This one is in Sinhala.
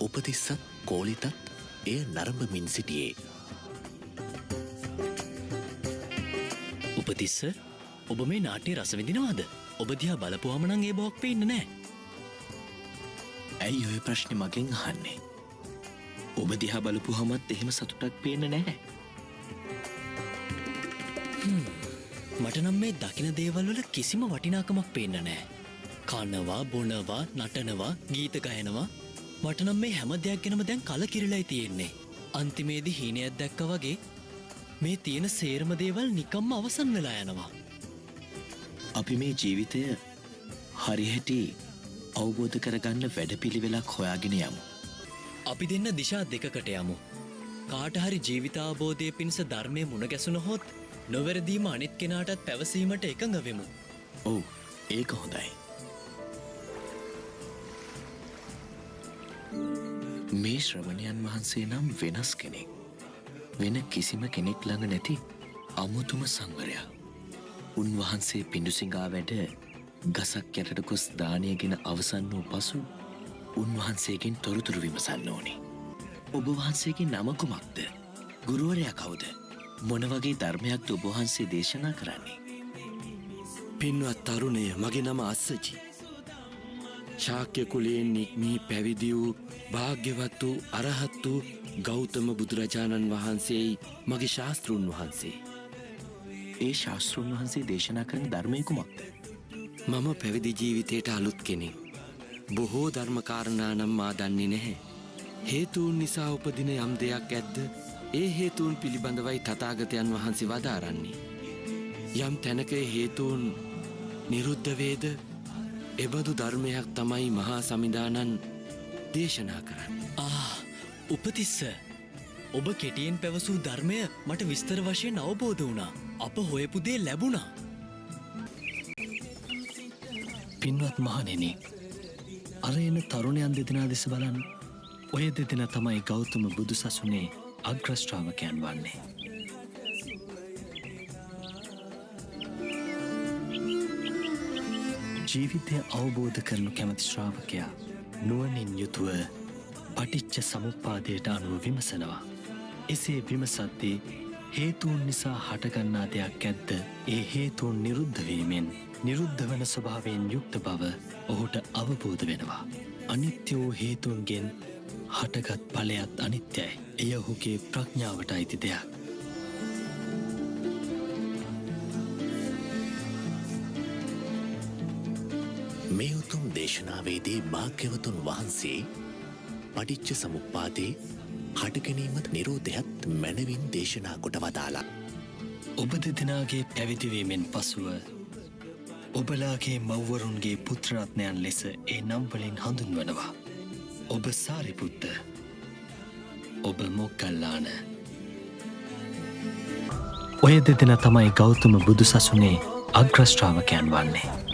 උපතිස්සත් කෝලිතත් එය නරඹමින් සිටියේ. උපතිස්ස, ඔබ මේ නාට්‍ය රස විඳිනවාද? ඔබ දිහා බලපුවම නම් ඒ බවක් පේන්නේ නැහැ. ඇයි ඔය ප්‍රශ්නේ මගෙන් අහන්නේ? ඔබ දිහා බලපුවමත් එහෙම සතුටක් පේන්නේ නැහැ. මට නම් මේ දකින දේවල් වල කිසිම වටිනාකමක් පේන්නේ නැහැ. කනවා, බොනවා, නටනවා, ගීත ගයනවා. මට නම් මේ හැම දෙයක් ගැනම දැන් කලකිරිලායි තියෙන්නේ. අන්තිමේදී හීනයක් දැක්කා වගේ මේ තියෙන සේරම දේවල් නිකම්ම අවසන් වෙලා යනවා. අපි මේ ජීවිතය හරිහැටි අවබෝධ කරගන්න වැඩපිළිවෙලක් හොයාගෙන යමු. අපි දෙන්න දිශා දෙකකට යමු. කාට හරි ජීවිතාවබෝධය පිණිස ධර්මයේ මුණ ගැසුණහොත් නොවැරදීම අනිත් කෙනාටත් පැවසීමට එකඟ වෙමු. ඔව්, ඒක හොඳයි. මේ ශ්‍රමණයන් වහන්සේ නම් වෙනස් කෙනෙක්. වෙන කිසිම කෙනෙක් ළඟ නැති අමුතුම සංවරයක්. උන්වහන්සේ පිඬුසිඟා වැඩ ගසක් යටට ගොස් දානයගෙන අවසන් වූ පසු උන්වහන්සේගෙන් තොරතුරු විමසන්න ඕනේ. ඔබ වහන්සේගේ නම කුමක්ද? ගුරුවරයා කවුද? මොන වගේ ධර්මයක්ද ඔබ වහන්සේ දේශනා කරන්නේ? පින්වත් තරුණය, මගේ නම අස්සජි. ශාක්‍ය කුලයෙන් නික්මී පැවිදි වූ භාග්‍යවත් වූ අරහත් වූ ගෞතම බුදුරජාණන් වහන්සේයි මගේ ශාස්තෘන් වහන්සේ. ඒ ශාස්තෘන් වහන්සේ දේශනා කරන ධර්මය කුමක්ද? මම පැවිදි ජීවිතයට අලුත් කෙනෙක්. බොහෝ ධර්මකාරණා නම් මා දන්නේ නැහැ. හේතුන් නිසා උපදින යම් දෙයක් ඇද්ද? ඒ හේතුන් පිළිබඳවයි තථාගතයන් වහන්සේ වදාරන්නේ. යම් තැනක හේතුන් නිරුද්ධ වේද, එබඳු ධර්මයක් තමයි මහා සමිදානන් දේශනා කරන්නේ. උපතිස්ස, ඔබ කෙටියෙන් පැවසූ ධර්මය මට විස්තර වශයෙන් අවබෝධ වුණා. අප හොයපු දේ ලැබුණා. පින්වත් මහණෙනි, අර එන තරුණයන් දෙදෙනා දෙස බලන්න. ඔය දෙදෙනා තමයි ගෞතම බුදු සසුනේ අග්‍ර ශ්‍රාවකයන් වන්නේ. ජීවිතය අවබෝධ කරනු කැමති ශ්‍රාවකයා නුවණින් යුතුව පටිච්ච සමුප්පාදයට අනුව විමසනවා. එසේ විමසද්දී හේතුන් නිසා හටගන්නා දෙයක් ඇද්ද? ඒ හේතුන් නිරුද්ධ වීමෙන් නිරුද්ධ වන ස්වභාවයෙන් යුක්ත බව ඔහුට අවබෝධ වෙනවා. අනිත්‍ය වූ හේතුන්ගෙන් හටගත් ඵලයත් අනිත්‍යයි. එය ඔහුගේ ප්‍රඥාවට අයිති දෙයක්. මේ උතුම් දේශනාවේදී භාග්‍යවතුන් වහන්සේ පටිච්ච සමුප්පාදේ හටගැනීමත් නිරෝධයත් මැනවින් දේශනා කොට වදාලා. ඔබ දෙදෙනාගේ පැවිදිවීමෙන් පසුව ඔබලාගේ මව්වරුන්ගේ පුත්‍රරත්නයන් ලෙස ඒ නම් වලින් හඳුන්වනවා. ඔබ සාරිපුත්ත, ඔබ මොග්ගල්ලාන. ඔය දෙදෙනා තමයි ගෞතම බුදු සසුනේ අග්‍ර ශ්‍රාවකයන් වන්නේ.